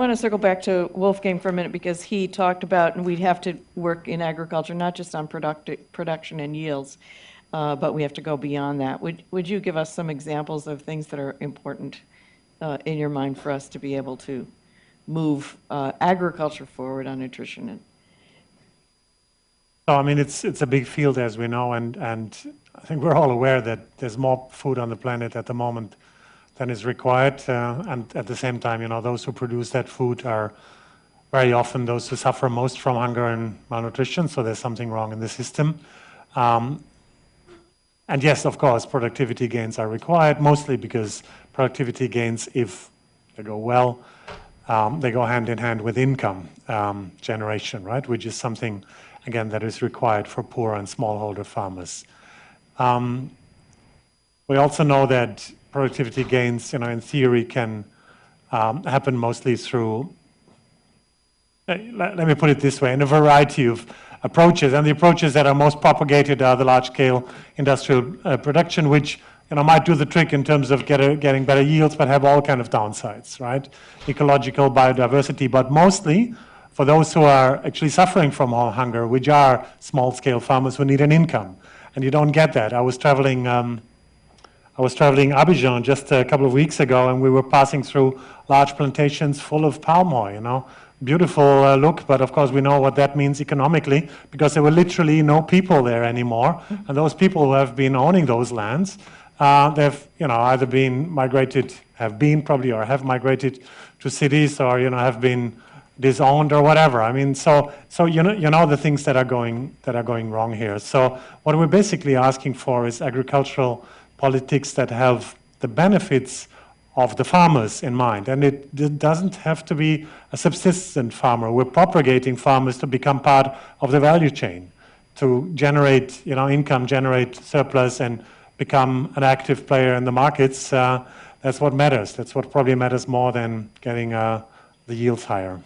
want to circle back to Wolfgang for a minute because he talked about, and we'd have to work in agriculture, not just on production and yields, but we have to go beyond that. Would you give us some examples of things that are important in your mind for us to be able to move agriculture forward on nutrition? So, I mean, it's a big field, as we know, and I think we're all aware that there's more food on the planet at the moment than is required. And at the same time, those who produce that food are very often those who suffer most from hunger and malnutrition. So there's something wrong in the system. And yes, of course, productivity gains are required, mostly because productivity gains, if they go well, they go hand in hand with income generation, right? Which is something, again, that is required for poor and smallholder farmers. We also know that productivity gains, in theory, can happen mostly through, let me put it this way, in a variety of approaches. And the approaches that are most propagated are the large-scale industrial production, which might do the trick in terms of getting better yields, but have all kind of downsides, right? Ecological, biodiversity, but mostly for those who are actually suffering from hunger, which are small-scale farmers who need an income. And you don't get that. I was traveling Abidjan just a couple of weeks ago, and we were passing through large plantations full of palm oil, Beautiful look, but of course we know what that means economically, because there were literally no people there anymore. And those people who have been owning those lands, they've either been migrated, probably, or have migrated to cities, or have been disowned or whatever. I mean, so the things that are going wrong here. So what we're basically asking for is agricultural politics that have the benefits of the farmers in mind. And it doesn't have to be a subsistent farmer. We're propagating farmers to become part of the value chain, to generate income, generate surplus, and become an active player in the markets. That's what matters. That's what probably matters more than getting the yields higher.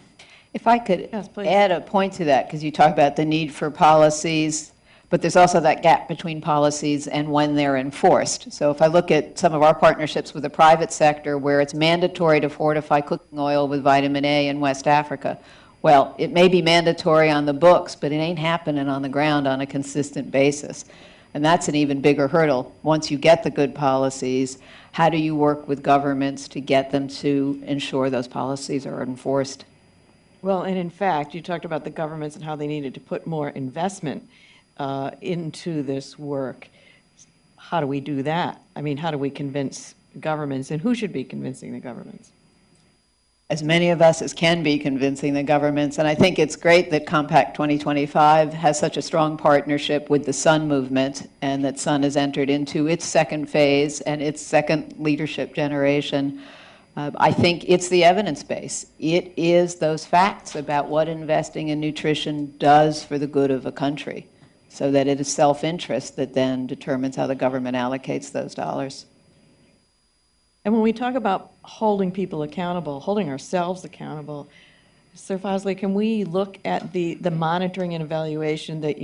If I could add a point to that, because you talk about the need for policies, but there's also that gap between policies and when they're enforced. So if I look at some of our partnerships with the private sector where it's mandatory to fortify cooking oil with vitamin A in West Africa, well, it may be mandatory on the books, but it ain't happening on the ground on a consistent basis. And that's an even bigger hurdle. Once you get the good policies, how do you work with governments to get them to ensure those policies are enforced? Well, and in fact, you talked about the governments and how they needed to put more investment into this work. How do we do that? I mean, how do we convince governments, and who should be convincing the governments? As many of us as can be convincing the governments, and I think it's great that Compact 2025 has such a strong partnership with the Sun movement, and that Sun has entered into its second phase and its second leadership generation. I think it's the evidence base. It is those facts about what investing in nutrition does for the good of a country, so that it is self-interest that then determines how the government allocates those dollars. And when we talk about holding people accountable, holding ourselves accountable, Sir Fosley, can we look at the monitoring and evaluation that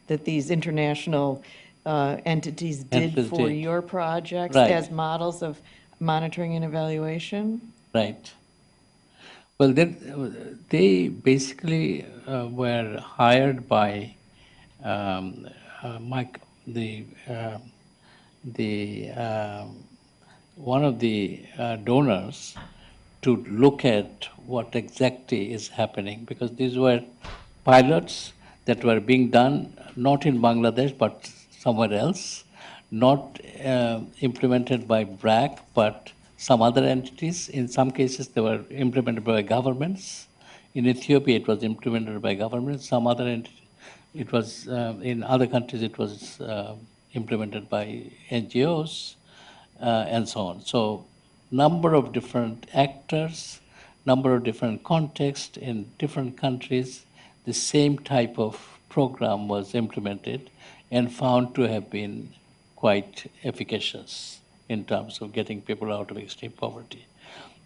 that these international entities did for your projects as models of monitoring and evaluation? Right. Well, they basically were hired by one of the donors to look at what exactly is happening, because these were pilots that were being done not in Bangladesh but somewhere else, not implemented by BRAC but some other entities. In some cases they were implemented by governments. In Ethiopia it was implemented by governments, some other entities. It was, in other countries it was implemented by NGOs and so on. So number of different actors, number of different contexts in different countries, the same type of program was implemented and found to have been quite efficacious in terms of getting people out of extreme poverty.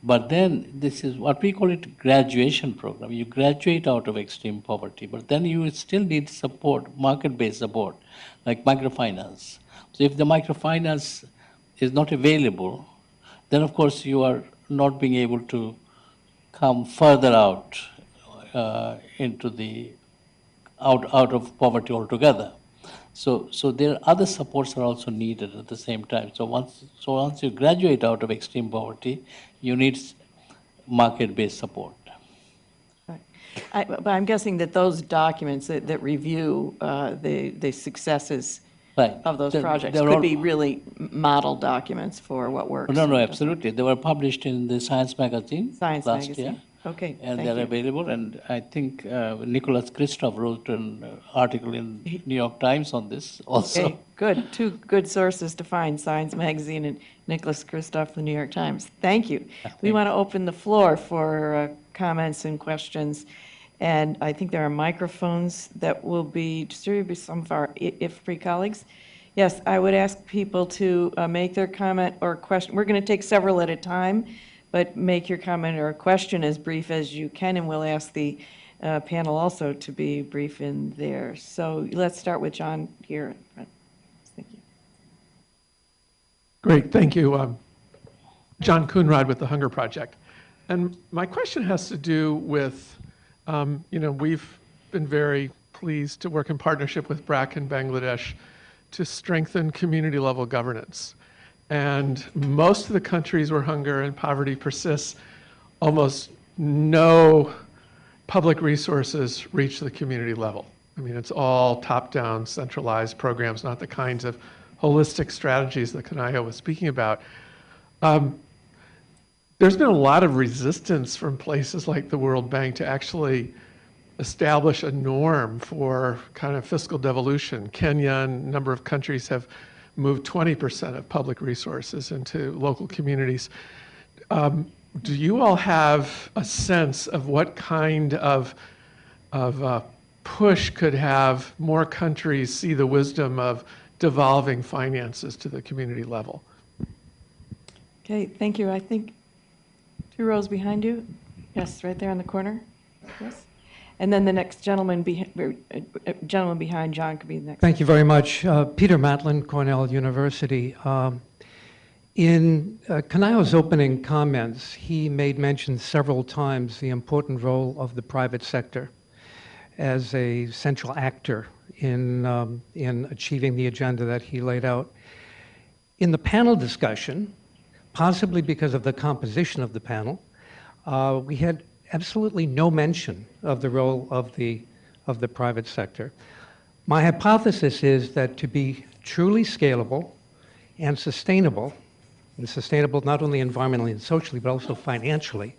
But then this is what we call it graduation program. You graduate out of extreme poverty, but then you still need support, market-based support, like microfinance. So if the microfinance is not available, then of course you are not being able to come further out into the out of poverty altogether. So there are other supports are also needed at the same time. So once you graduate out of extreme poverty, you need market-based support. But I'm guessing that those documents that review the successes Right. of those projects They're could all- be really model documents for what works. No, and doesn't. absolutely. They were published in the Science magazine Science last magazine. year. Okay, And thank they're you. available. And I think Nicholas Kristof wrote an article in New York Times on this also. Okay, good. Two good sources to find, Science Magazine and Nicholas Kristof, the New York Times. Thank you. We want to open the floor for comments and questions. And I think there are microphones that will be distributed by some of our IFPRI colleagues. Yes, I would ask people to make their comment or question. We're going to take several at a time, but make your comment or question as brief as you can, and we'll ask the panel also to be brief in there. So let's start with John here. Thank you. Great, thank you. John Coonrod with the Hunger Project. And my question has to do with, we've been very pleased to work in partnership with BRAC in Bangladesh to strengthen community-level governance. And most of the countries where hunger and poverty persists, almost no public resources reach the community level. I mean, it's all top-down, centralized programs, not the kinds of holistic strategies that Kanaya was speaking about. There's been a lot of resistance from places like the World Bank to actually establish a norm for kind of fiscal devolution. Kenya and a number of countries have moved 20% of public resources into local communities. Do you all have a sense of what kind of push could have more countries see the wisdom of devolving finances to the community level? Okay, thank you. I think 2 rows behind you. Yes, right there in the corner. Yes. And then the next gentleman behind John could be the next. Thank you very much. Peter Matlin, Cornell University. In Kanayo's opening comments, he made mention several times the important role of the private sector as a central actor in achieving the agenda that he laid out. In the panel discussion, possibly because of the composition of the panel, we had absolutely no mention of the role of the private sector. My hypothesis is that to be truly scalable and sustainable not only environmentally and socially, but also financially,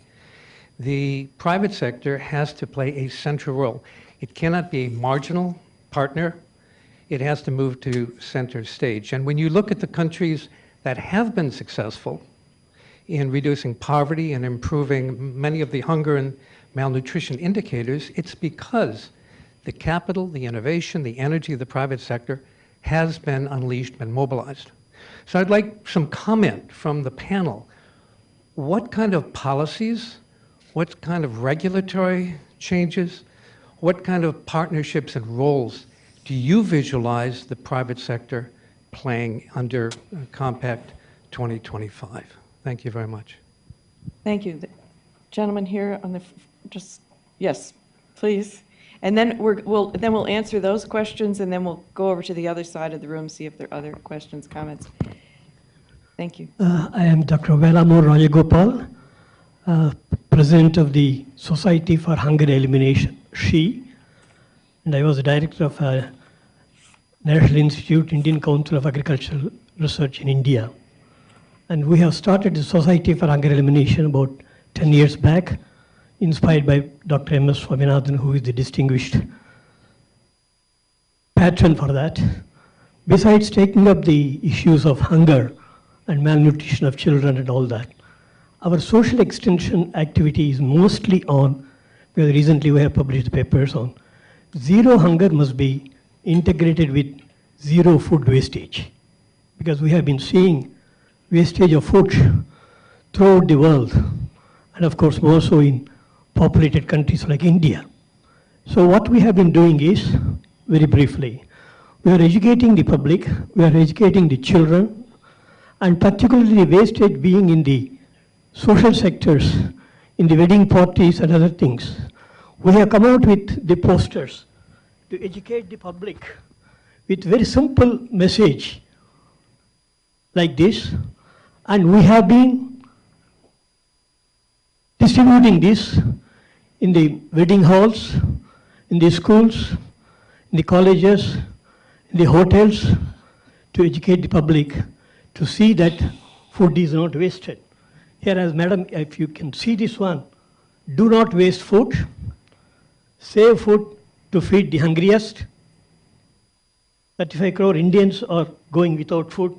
the private sector has to play a central role. It cannot be a marginal partner. It has to move to center stage. And when you look at the countries that have been successful in reducing poverty and improving many of the hunger and malnutrition indicators, it's because the capital, the innovation, the energy of the private sector has been unleashed and mobilized. So I'd like some comment from the panel. What kind of policies, what kind of regulatory changes, what kind of partnerships and roles do you visualize the private sector playing under Compact 2025? Thank you very much. Thank you. The gentleman here on the, yes, please. And then we'll answer those questions, and then we'll go over to the other side of the room, see if there are other questions, comments. Thank you. I am Dr. Belham O Rajagopal, President of the Society for Hunger Elimination, SHE, and I was the Director of National Institute, Indian Council of Agricultural Research in India. And we have started the Society for Hunger Elimination about 10 years back, inspired by Dr. M.S. Swaminathan, who is the distinguished patron for that. Besides taking up the issues of hunger and malnutrition of children and all that, our social extension activity is mostly on, because recently we have published papers on, zero hunger must be integrated with zero food wastage. Because we have been seeing wastage of food throughout the world, and of course more so in populated countries like India. So what we have been doing is, very briefly, we are educating the public, we are educating the children, and particularly the wastage being in the social sectors in the wedding parties and other things. We have come out with the posters to educate the public with very simple message like this, and we have been distributing this in the wedding halls, in the schools, in the colleges, in the hotels, to educate the public to see that food is not wasted. Here, as madam, if you can see this one, do not waste food, save food to feed the hungriest. 35 crore Indians are going without food,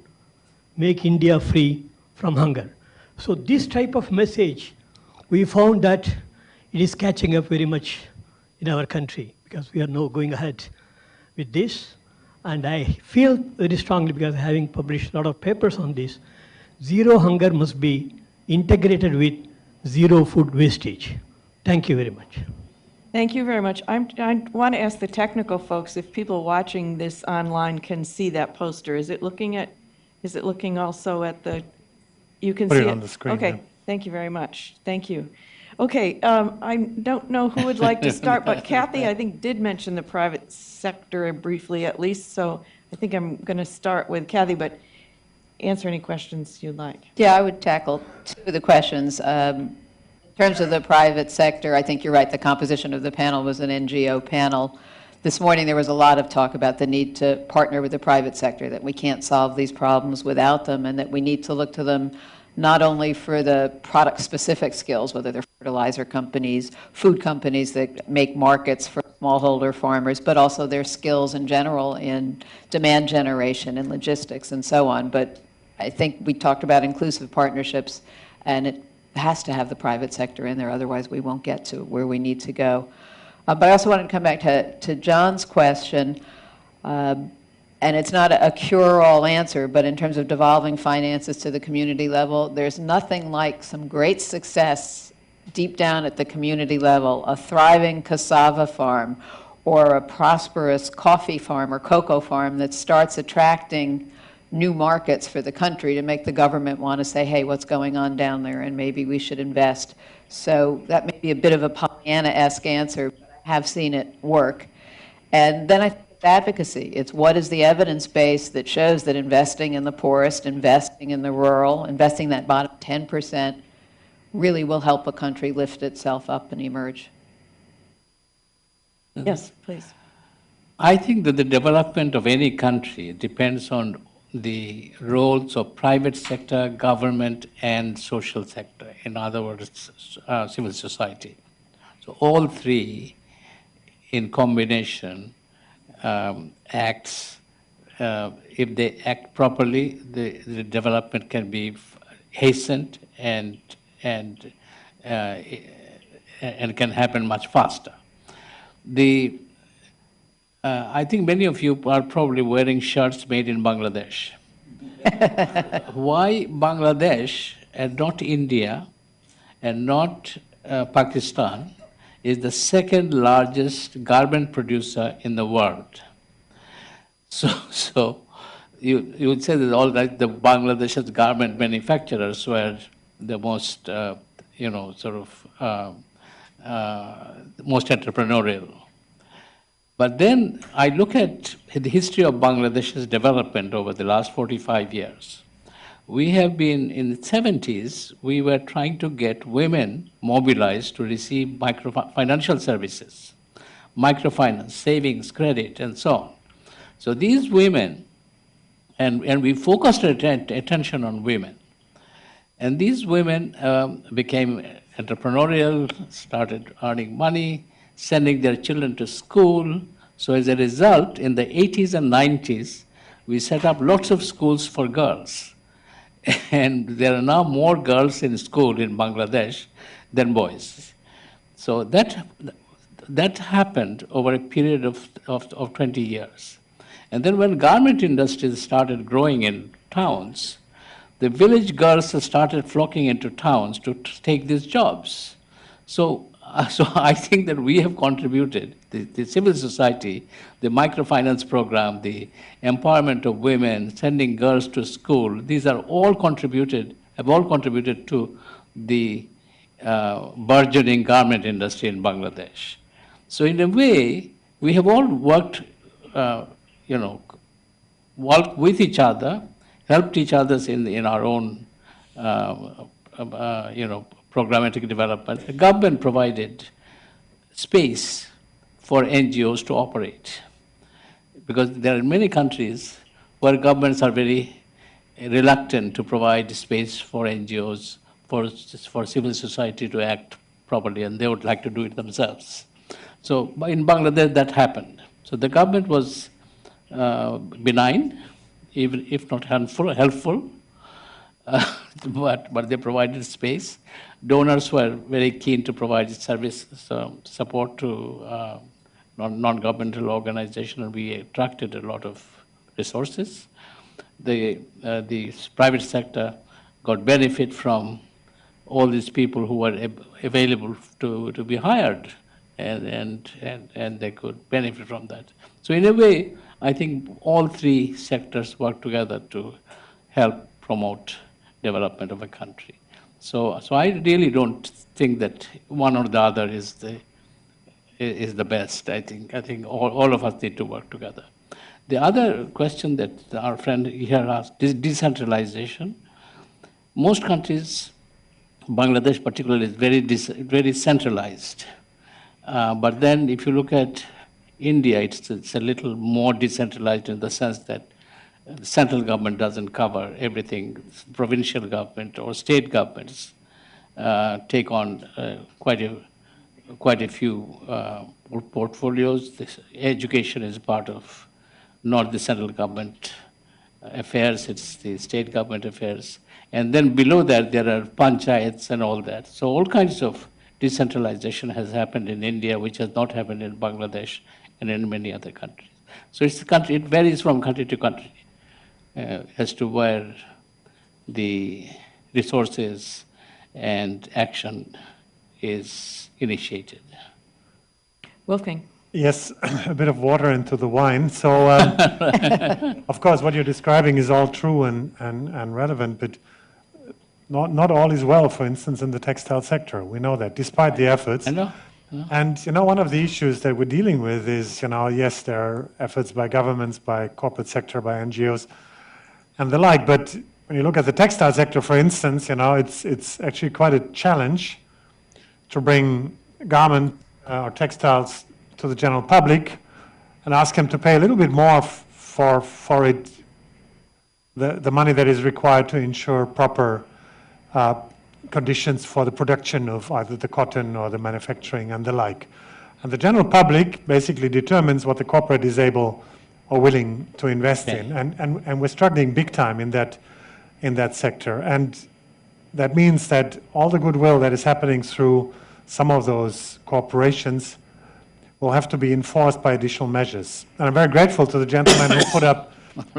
make India free from hunger. So this type of message, we found that it is catching up very much in our country, because we are now going ahead with this. And I feel very strongly, because having published a lot of papers on this, zero hunger must be integrated with zero food wastage. Thank you very much. Thank you very much. I want to ask the technical folks if people watching this online can see that poster. Is it looking also at the, you can Put see it it? on the screen, Okay, yeah. thank you very much. Thank you. Okay, I don't know who would like to start, but Kathy, I think, did mention the private sector briefly at least, so I think I'm going to start with Kathy, but answer any questions you'd like. Yeah, I would tackle two of the questions. In terms of the private sector, I think you're right, the composition of the panel was an NGO panel. This morning there was a lot of talk about the need to partner with the private sector, that we can't solve these problems without them, and that we need to look to them not only for the product-specific skills, whether they're fertilizer companies, food companies that make markets for smallholder farmers, but also their skills in general in demand generation and logistics and so on. But I think we talked about inclusive partnerships, and it has to have the private sector in there, otherwise we won't get to where we need to go. But I also wanted to come back to John's question, and it's not a cure-all answer, but in terms of devolving finances to the community level, there's nothing like some great success deep down at the community level, a thriving cassava farm or a prosperous coffee farm or cocoa farm that starts attracting new markets for the country to make the government want to say, hey, what's going on down there, and maybe we should invest. So that may be a bit of a Pollyanna-esque answer, but I have seen it work. And then I think it's advocacy. It's what is the evidence base that shows that investing in the poorest, investing in the rural, investing that bottom 10% really will help a country lift itself up and emerge. Yes, please. I think that the development of any country depends on the roles of private sector, government, and social sector. In other words, civil society. So all three in combination acts. If they act properly, the development can be hastened and can happen much faster. I think many of you are probably wearing shirts made in Bangladesh. Why Bangladesh and not India and not Pakistan is the second largest garment producer in the world. So you would say that all right, the Bangladesh's garment manufacturers were the most, most entrepreneurial. But then I look at the history of Bangladesh's development over the last 45 years. We have been, in the 70s, we were trying to get women mobilized to receive financial services, microfinance, savings, credit, and so on. So these women, and we focused our attention on women. And these women became entrepreneurial, started earning money, sending their children to school. So as a result, in the 80s and 90s, we set up lots of schools for girls. And there are now more girls in school in Bangladesh than boys. So that happened over a period of 20 years. And then when garment industries started growing in towns, the village girls started flocking into towns to take these jobs. So I think that we have contributed, the civil society, the microfinance program, the empowerment of women, sending girls to school, these are all contributed, have all contributed to the burgeoning garment industry in Bangladesh. So in a way, we have all worked, worked with each other, helped each other in our own, programmatic development. The government provided space for NGOs to operate, because there are many countries where governments are very reluctant to provide space for NGOs, for civil society to act properly, and they would like to do it themselves. So in Bangladesh, that happened. So the government was benign, even if not helpful, but they provided space. Donors were very keen to provide service support to non-governmental organizations, and we attracted a lot of resources. The private sector got benefit from all these people who were available to be hired, and they could benefit from that. So in a way, I think all three sectors work together to help promote development of a country. So I really don't think that one or the other is the best. I think all of us need to work together. The other question that our friend here asked is decentralization. Most countries, Bangladesh particularly, is very centralized. But then if you look at India, it's a little more decentralized in the sense that the central government doesn't cover everything. Provincial government or state governments take on quite a few portfolios. This education is part of not the central government affairs, it's the state government affairs. And then below that, there are panchayats and all that. So all kinds of decentralization has happened in India, which has not happened in Bangladesh and in many other countries. So it varies from country to country as to where the resources and action is initiated. Wolfgang. Yes, a bit of water into the wine. So, of course, what you're describing is all true and relevant, but not all is well, for instance, in the textile sector. We know that, despite the efforts. I know. And, one of the issues that we're dealing with is, yes, there are efforts by governments, by corporate sector, by NGOs, and the like. But when you look at the textile sector, for instance, it's actually quite a challenge to bring garment or textiles to the general public and ask them to pay a little bit more for it, the money that is required to ensure proper conditions for the production of either the cotton or the manufacturing and the like. And the general public basically determines what the corporate is able or willing to invest in. And we're struggling big time in that sector. And that means that all the goodwill that is happening through some of those corporations will have to be enforced by additional measures. And I'm very grateful to the gentleman who put up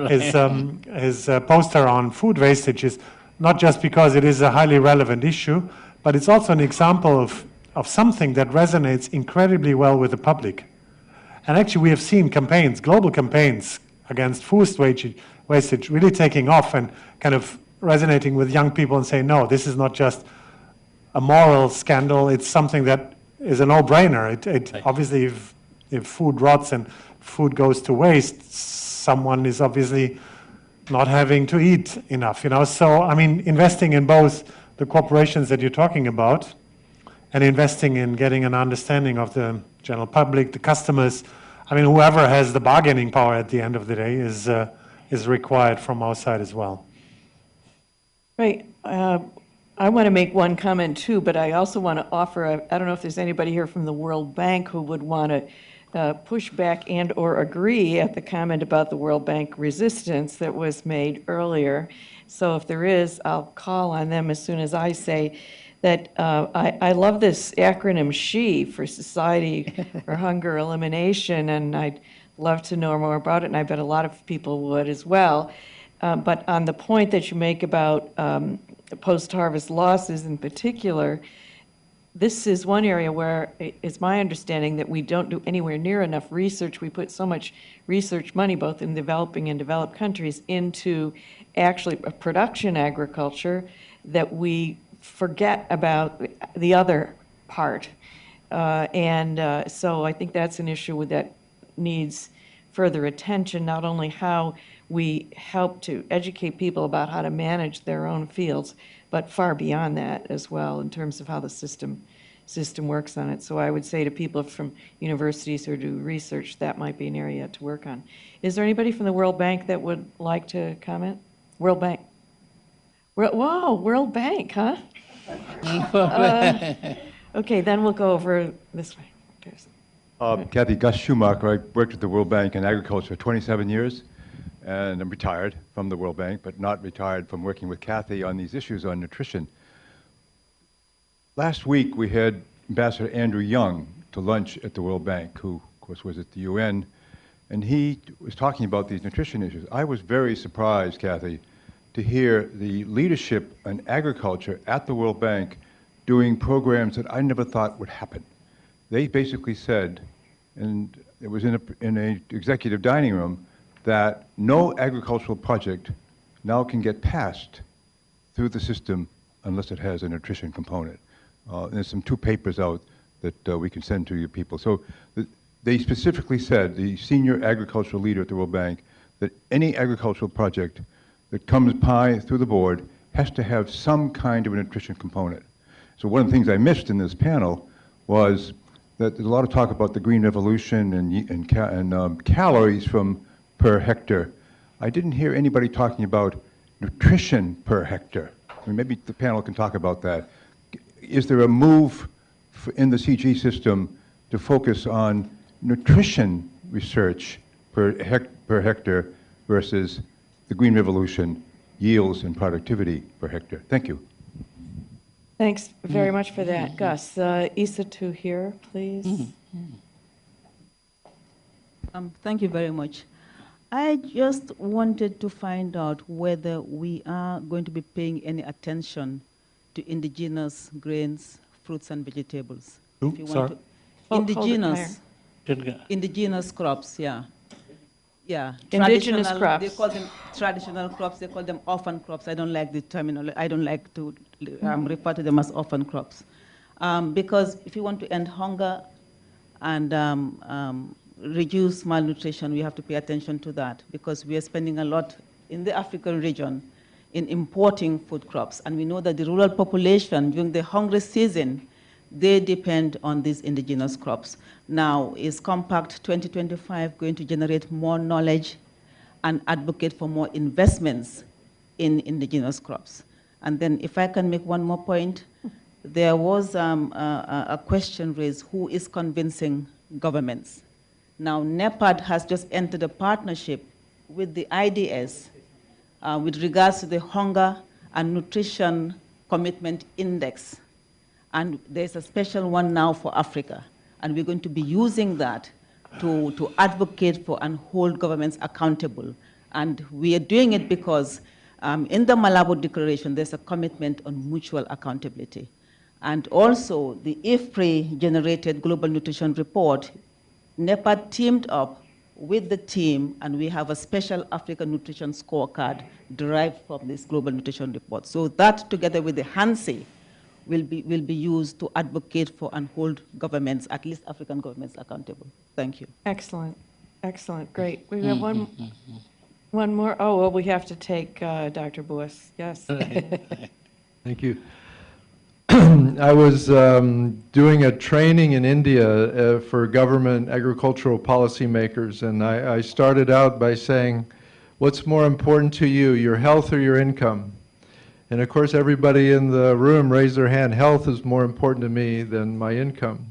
his poster on food wastage, is not just because it is a highly relevant issue, but it's also an example of something that resonates incredibly well with the public. And actually we have seen campaigns, global campaigns against food wastage really taking off and kind of resonating with young people and saying, no, this is not just a moral scandal, it's something that is a no-brainer. Right. Obviously, if food rots and food goes to waste, someone is obviously not having to eat enough, So, investing in both the corporations that you're talking about and investing in getting an understanding of the general public, the customers, whoever has the bargaining power at the end of the day is required from our side as well. Right. I want to make one comment too, but I also want to offer, I don't know if there's anybody here from the World Bank who would want to push back and or agree at the comment about the World Bank resistance that was made earlier. So if there is, I'll call on them as soon as I say that I love this acronym SHE for Society for Hunger Elimination, and I'd love to know more about it, and I bet a lot of people would as well. But on the point that you make about post-harvest losses in particular, this is one area where it's my understanding that we don't do anywhere near enough research. We put so much research money, both in developing and developed countries, into actually production agriculture that we forget about the other part. So I think that's an issue that needs further attention, not only how we help to educate people about how to manage their own fields, but far beyond that as well in terms of how the system works on it. So I would say to people from universities who do research, that might be an area to work on. Is there anybody from the World Bank that would like to comment? World Bank. Whoa, World Bank, huh? Okay, then we'll go over this way. Kathy, Gus Schumacher. I worked at the World Bank in agriculture for 27 years, and I'm retired from the World Bank, but not retired from working with Kathy on these issues on nutrition. Last week, we had Ambassador Andrew Young to lunch at the World Bank, who, of course, was at the UN, and he was talking about these nutrition issues. I was very surprised, Kathy, to hear the leadership in agriculture at the World Bank doing programs that I never thought would happen. They basically said, and it was in a executive dining room, that no agricultural project now can get passed through the system unless it has a nutrition component. There's some 2 papers out that we can send to you people. So they specifically said, the senior agricultural leader at the World Bank, that any agricultural project that comes by through the board has to have some kind of a nutrition component. So one of the things I missed in this panel was that there's a lot of talk about the green revolution and calories from per hectare. I didn't hear anybody talking about nutrition per hectare. I mean, maybe the panel can talk about that. Is there a move in the CG system to focus on nutrition research per hectare versus the green revolution, yields and productivity per hectare? Thank you. Thanks very much for that, Gus. Issa to here, please. Thank you very much. I just wanted to find out whether we are going to be paying any attention to indigenous grains, fruits, and vegetables. If you want to, indigenous crops, yeah. Yeah. Indigenous crops. They call them traditional crops. They call them orphan crops. I don't like the terminology. I don't like to refer to them as orphan crops. Because if you want to end hunger and reduce malnutrition, we have to pay attention to that, because we are spending a lot in the African region in importing food crops. And we know that the rural population during the hungry season, they depend on these indigenous crops. Now, is Compact 2025 going to generate more knowledge and advocate for more investments in indigenous crops? And then if I can make one more point, there was a question raised, who is convincing governments? Now, NEPAD has just entered a partnership with the IDS with regards to the Hunger and Nutrition Commitment Index. And there's a special one now for Africa. And we're going to be using that to advocate for and hold governments accountable. And we are doing it because in the Malabo Declaration, there's a commitment on mutual accountability. And also, the IFPRI generated Global Nutrition Report, NEPAD teamed up with the team, and we have a special African nutrition scorecard derived from this Global Nutrition Report. So that, together with the HANSI, will be used to advocate for and hold governments, at least African governments, accountable. Thank you. Excellent. Excellent. Great. We have one more. Oh, well, we have to take Dr. Bois. Yes. Thank you. I was doing a training in India for government agricultural policymakers, and I started out by saying, what's more important to you, your health or your income? And of course, everybody in the room raised their hand, health is more important to me than my income.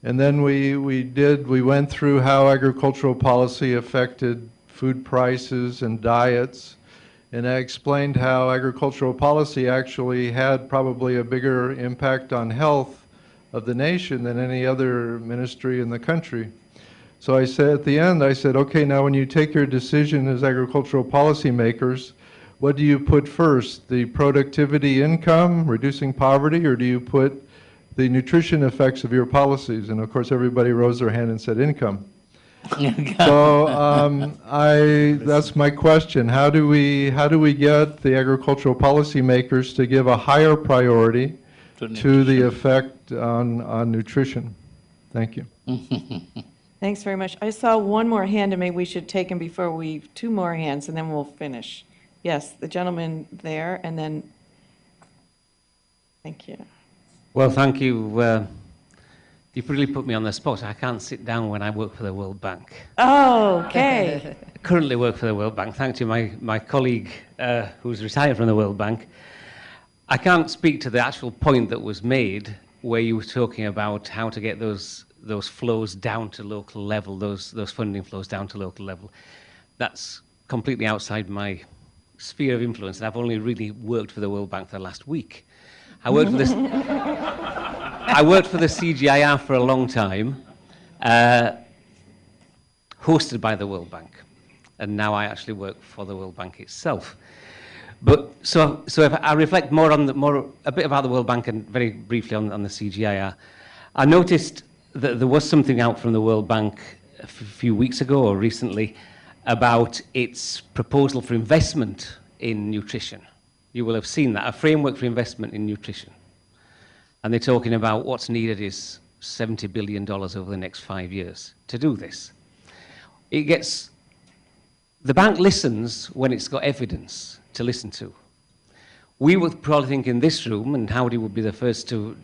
And then we went through how agricultural policy affected food prices and diets. And I explained how agricultural policy actually had probably a bigger impact on health of the nation than any other ministry in the country. So I said at the end, I said, okay, now when you take your decision as agricultural policy makers, what do you put first? The productivity, income, reducing poverty, or do you put the nutrition effects of your policies? And of course, everybody rose their hand and said income. So that's my question. How do we get the agricultural policymakers to give a higher priority to the effect on nutrition? Thank you. Thanks very much. I saw one more hand, and maybe we should take them before two more hands, and then we'll finish. Yes, the gentleman there, and then, thank you. Well, thank you. You've really put me on the spot. I can't sit down when I work for the World Bank. Oh, okay. I currently work for the World Bank, thanks to my colleague who's retired from the World Bank. I can't speak to the actual point that was made where you were talking about how to get those flows down to local level, those funding flows down to local level. That's completely outside my sphere of influence, and I've only really worked for the World Bank for the last week. I worked for the CGIR for a long time, hosted by the World Bank, and now I actually work for the World Bank itself. But so if I reflect a bit about the World Bank and very briefly on the CGIR, I noticed that there was something out from the World Bank a few weeks ago or recently about its proposal for investment in nutrition. You will have seen that, a framework for investment in nutrition. And they're talking about what's needed is $70 billion over the next 5 years to do this. The bank listens when it's got evidence to listen to. We would probably think in this room, and Howdy would be the first to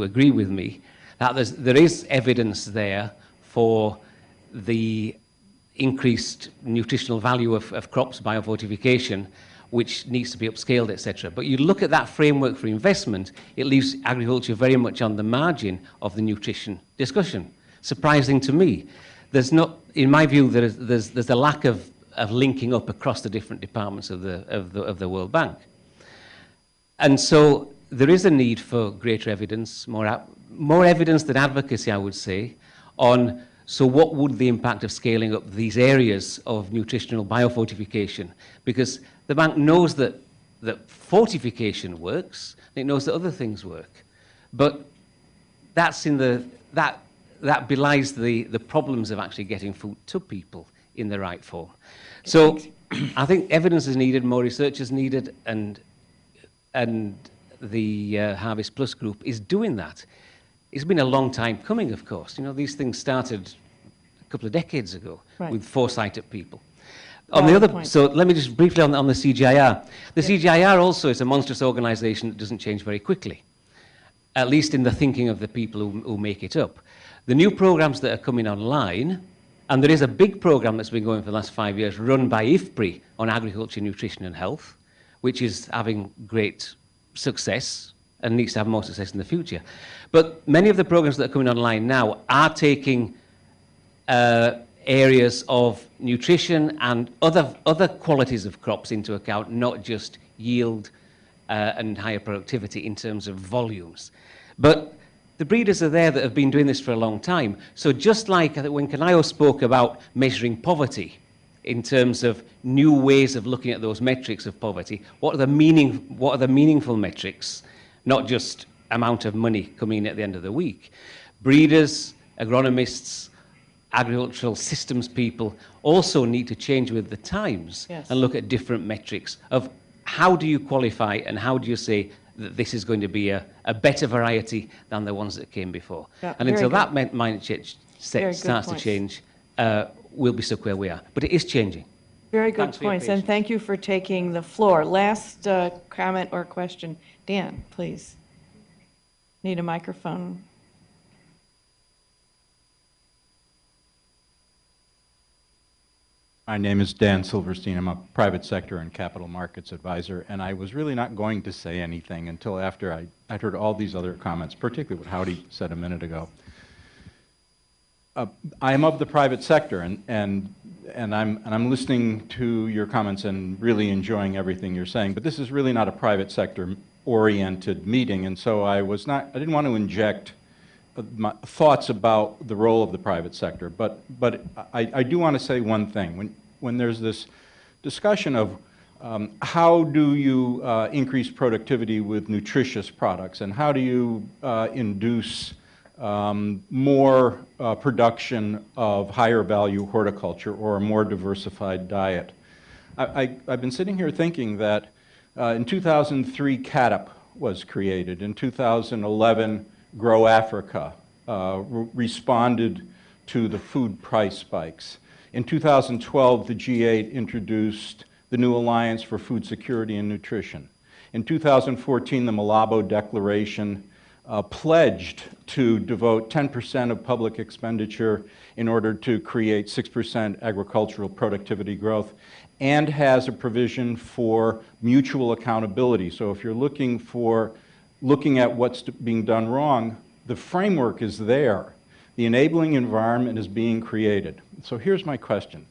agree with me, that there is evidence there for the increased nutritional value of crops, biofortification, which needs to be upscaled, etc. But you look at that framework for investment, it leaves agriculture very much on the margin of the nutrition discussion. Surprising to me. There's not, in my view, there's a lack of linking up across the different departments of the World Bank. And so there is a need for greater evidence, more evidence than advocacy, I would say, on so what would the impact of scaling up these areas of nutritional biofortification? Because the bank knows that fortification works, and it knows that other things work. But that's that belies the problems of actually getting food to people in the right form. So I think evidence is needed, more research is needed, and the Harvest Plus group is doing that. It's been a long time coming, of course. You know, these things started a couple of decades ago with foresight at people. On the other, so let me just briefly on the CGIR. The CGIR also is a monstrous organization that doesn't change very quickly, at least in the thinking of the people who make it up. The new programs that are coming online, and there is a big program that's been going for the last 5 years, run by IFPRI on agriculture, nutrition and health, which is having great success and needs to have more success in the future. But many of the programs that are coming online now are taking areas of nutrition and other qualities of crops into account, not just yield and higher productivity in terms of volumes. But the breeders are there that have been doing this for a long time. So just like when Kanayo spoke about measuring poverty in terms of new ways of looking at those metrics of poverty, what are the meaningful metrics, not just amount of money coming in at the end of the week? Breeders, agronomists, agricultural systems people also need to change with the times and look at different metrics of how do you qualify and how do you say that this is going to be a better variety than the ones that came before. And until that mindset starts to change, we'll be stuck where we are. But it is changing. Very good points, and thank you for taking the floor. Last comment or question. Dan, please. Need a microphone. My name is Dan Silverstein. I'm a private sector and capital markets advisor, and I was really not going to say anything until after I'd heard all these other comments, particularly what Howdy said a minute ago. I am of the private sector, and I'm listening to your comments and really enjoying everything you're saying. But this is really not a private sector oriented meeting, and so I didn't want to inject my thoughts about the role of the private sector. But I do want to say one thing. When there's this discussion of how do you increase productivity with nutritious products, and how do you induce more production of higher value horticulture or a more diversified diet. I've been sitting here thinking that in 2003, CATUP was created. In 2011, Grow Africa responded to the food price spikes. In 2012, the G8 introduced the New Alliance for Food Security and Nutrition. In 2014, the Malabo Declaration pledged to devote 10% of public expenditure in order to create 6% agricultural productivity growth, and has a provision for mutual accountability. So if you're looking at what's being done wrong, the framework is there. The enabling environment is being created. So here's my question.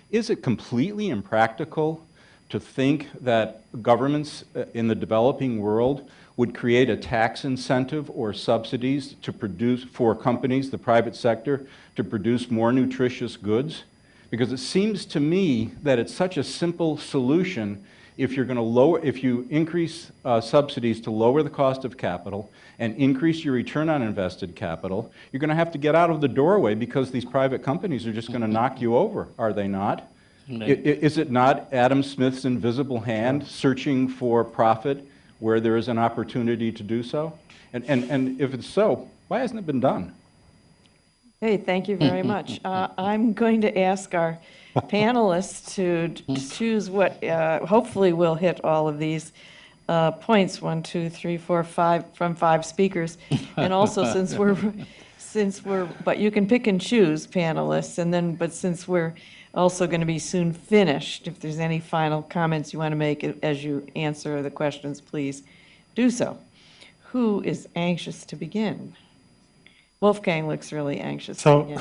Is it completely impractical to think that governments in the developing world would create a tax incentive or subsidies to produce, for companies, the private sector, to produce more nutritious goods? Because it seems to me that it's such a simple solution. If you're going to if you increase subsidies to lower the cost of capital and increase your return on invested capital, you're going to have to get out of the doorway because these private companies are just going to knock you over, are they not? Is it not Adam Smith's invisible hand searching for profit where there is an opportunity to do so? And if it's so, why hasn't it been done? Hey, thank you very much. I'm going to ask our panelists to choose what, hopefully we'll hit all of these points, 1, 2, 3, 4, 5, from 5 speakers. And also since we're, but you can pick and choose, panelists, and then, but since we're also going to be soon finished, if there's any final comments you want to make as you answer the questions, please do so. Who is anxious to begin? Wolfgang looks really anxious. So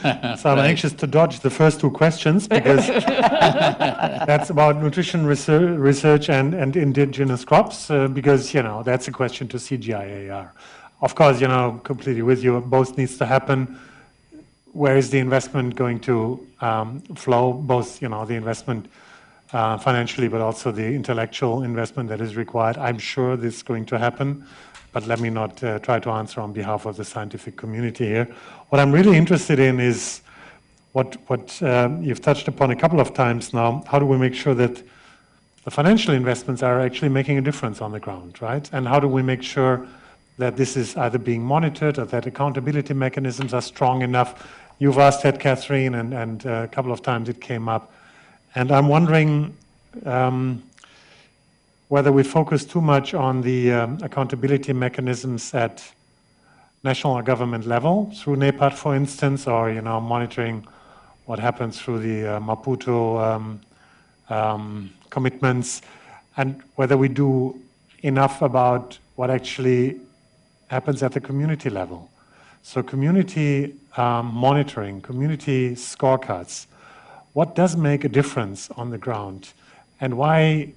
I'm anxious to dodge the first 2 questions because that's about nutrition research and indigenous crops, because, that's a question to CGIAR. Of course, completely with you, both needs to happen. Where is the investment going to flow? Both, the investment financially, but also the intellectual investment that is required. I'm sure this is going to happen. But let me not try to answer on behalf of the scientific community here. What I'm really interested in is what you've touched upon a couple of times now. How do we make sure that the financial investments are actually making a difference on the ground, right? And how do we make sure that this is either being monitored or that accountability mechanisms are strong enough? You've asked that, Catherine, and a couple of times it came up. And I'm wondering whether we focus too much on the accountability mechanisms at national government level, through NEPAD, for instance, or monitoring what happens through the Maputo commitments, and whether we do enough about what actually happens at the community level. So community monitoring, community scorecards, what does make a difference on the ground, and why?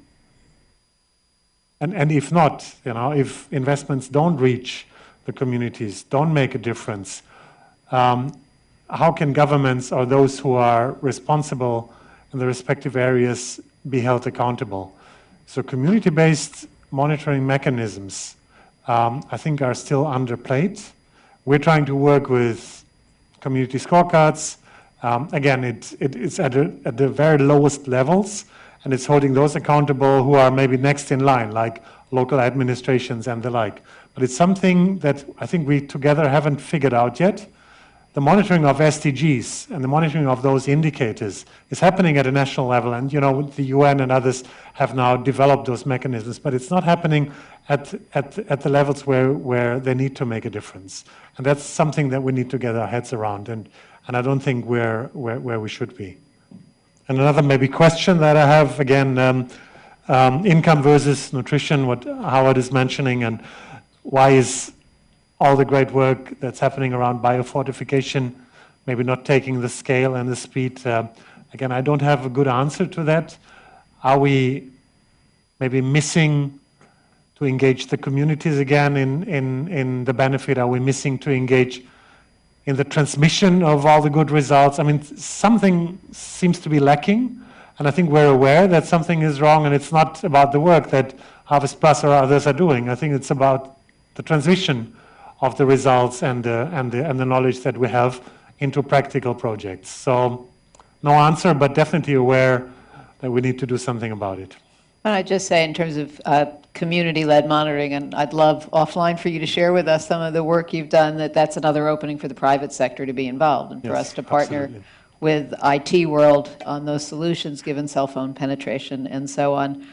And if not, if investments don't reach the communities, don't make a difference, how can governments or those who are responsible in the respective areas be held accountable? So community-based monitoring mechanisms, I think, are still underplayed. We're trying to work with community scorecards. Again, it's at the very lowest levels, and it's holding those accountable who are maybe next in line, like local administrations and the like. But it's something that I think we together haven't figured out yet. The monitoring of SDGs and the monitoring of those indicators is happening at a national level, and the UN and others have now developed those mechanisms, but it's not happening at the levels where they need to make a difference. And that's something that we need to get our heads around, and I don't think we're where we should be. And another maybe question that I have, again, income versus nutrition, what Howard is mentioning, and why is all the great work that's happening around biofortification maybe not taking the scale and the speed? Again, I don't have a good answer to that. Are we maybe missing to engage the communities again in the benefit? Are we missing to engage in the transmission of all the good results? I mean, something seems to be lacking, and I think we're aware that something is wrong, and it's not about the work that Harvest Plus or others are doing. I think it's about the transmission of the results and the knowledge that we have into practical projects. So no answer, but definitely aware that we need to do something about it. And I'd just say in terms of community-led monitoring, and I'd love offline for you to share with us some of the work you've done, that's another opening for the private sector to be involved and for Yes, us to partner absolutely. with IT world on those solutions, given cell phone penetration and so on.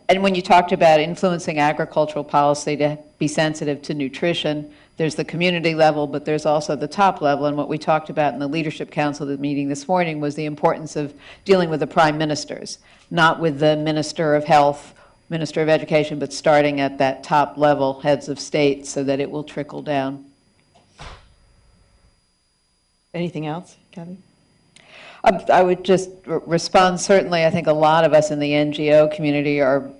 And when you talked about influencing agricultural policy to be sensitive to nutrition, there's the community level, but there's also the top level. And what we talked about in the Leadership Council the meeting this morning was the importance of dealing with the prime ministers, not with the Minister of Health, Minister of Education, but starting at that top level, heads of state, so that it will trickle down. Anything else, Kathy? I would just respond, certainly, I think a lot of us in the NGO community are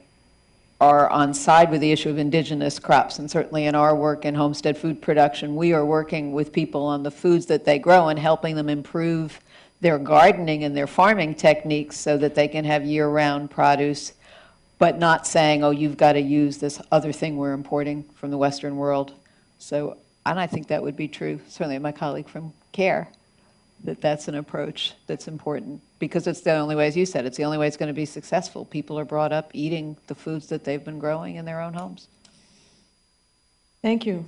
on side with the issue of indigenous crops, and certainly in our work in homestead food production, we are working with people on the foods that they grow and helping them improve their gardening and their farming techniques so that they can have year-round produce, but not saying, oh, you've got to use this other thing we're importing from the Western world. So, and I think that would be true, certainly of my colleague from CARE, that's an approach that's important, because it's the only way, as you said, it's the only way it's going to be successful. People are brought up eating the foods that they've been growing in their own homes. Thank you.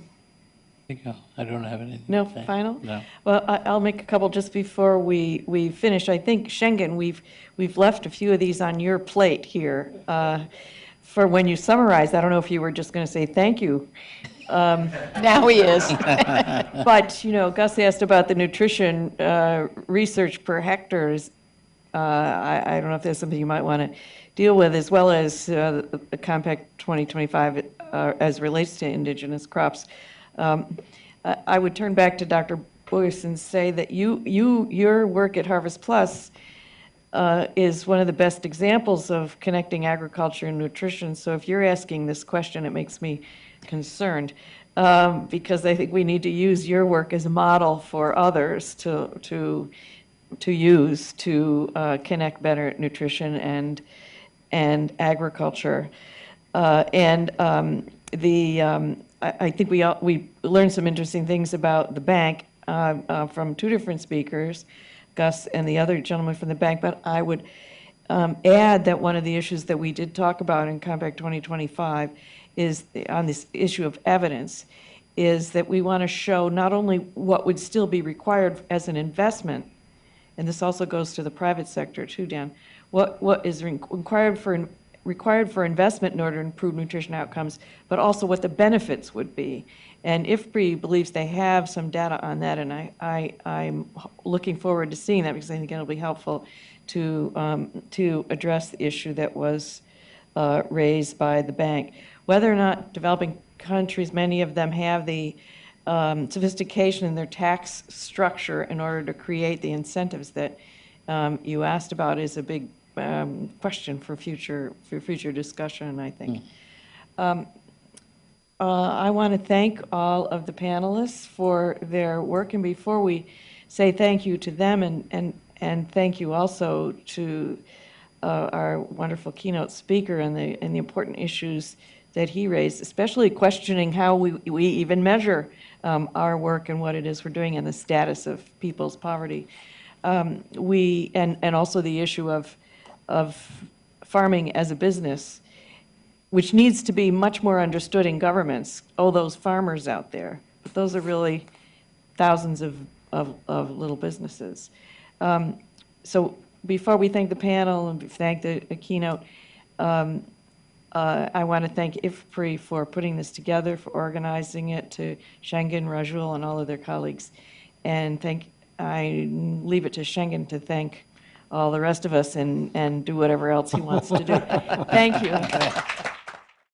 I don't have anything. No to say. final? No. Well, I'll make a couple just before we finish. I think, Schengen, we've left a few of these on your plate here. For when you summarize, I don't know if you were just going to say thank you. Now he is. But, you know, Gus asked about the nutrition research per hectares. I don't know if there's something you might want to deal with, as well as the Compact 2025 as relates to indigenous crops. I would turn back to Dr. Boyce and say that your work at Harvest Plus is one of the best examples of connecting agriculture and nutrition. So if you're asking this question, it makes me concerned, because I think we need to use your work as a model for others to use to connect better nutrition and agriculture. I think we learned some interesting things about the bank from two different speakers, Gus and the other gentleman from the bank, but I would add that one of the issues that we did talk about in Compact 2025 is on this issue of evidence, is that we want to show not only what would still be required as an investment, and this also goes to the private sector too, Dan, what is required for investment in order to improve nutrition outcomes, but also what the benefits would be. And IFPRI believes they have some data on that, and I'm looking forward to seeing that, because I think it'll be helpful to address the issue that was raised by the bank. Whether or not developing countries, many of them have the sophistication in their tax structure in order to create the incentives that you asked about, is a big question for future discussion, I think. I want to thank all of the panelists for their work, and before we say thank you to them, and thank you also to our wonderful keynote speaker and the important issues that he raised, especially questioning how we even measure our work and what it is we're doing and the status of people's poverty. And also the issue of farming as a business, which needs to be much more understood in governments. Oh, those farmers out there. But those are really thousands of little businesses. So before we thank the panel and thank the keynote, I want to thank IFPRI for putting this together, for organizing it, to Schengen, Rajul, and all of their colleagues. And I leave it to Schengen to thank all the rest of us and do whatever else he wants to do. Thank you.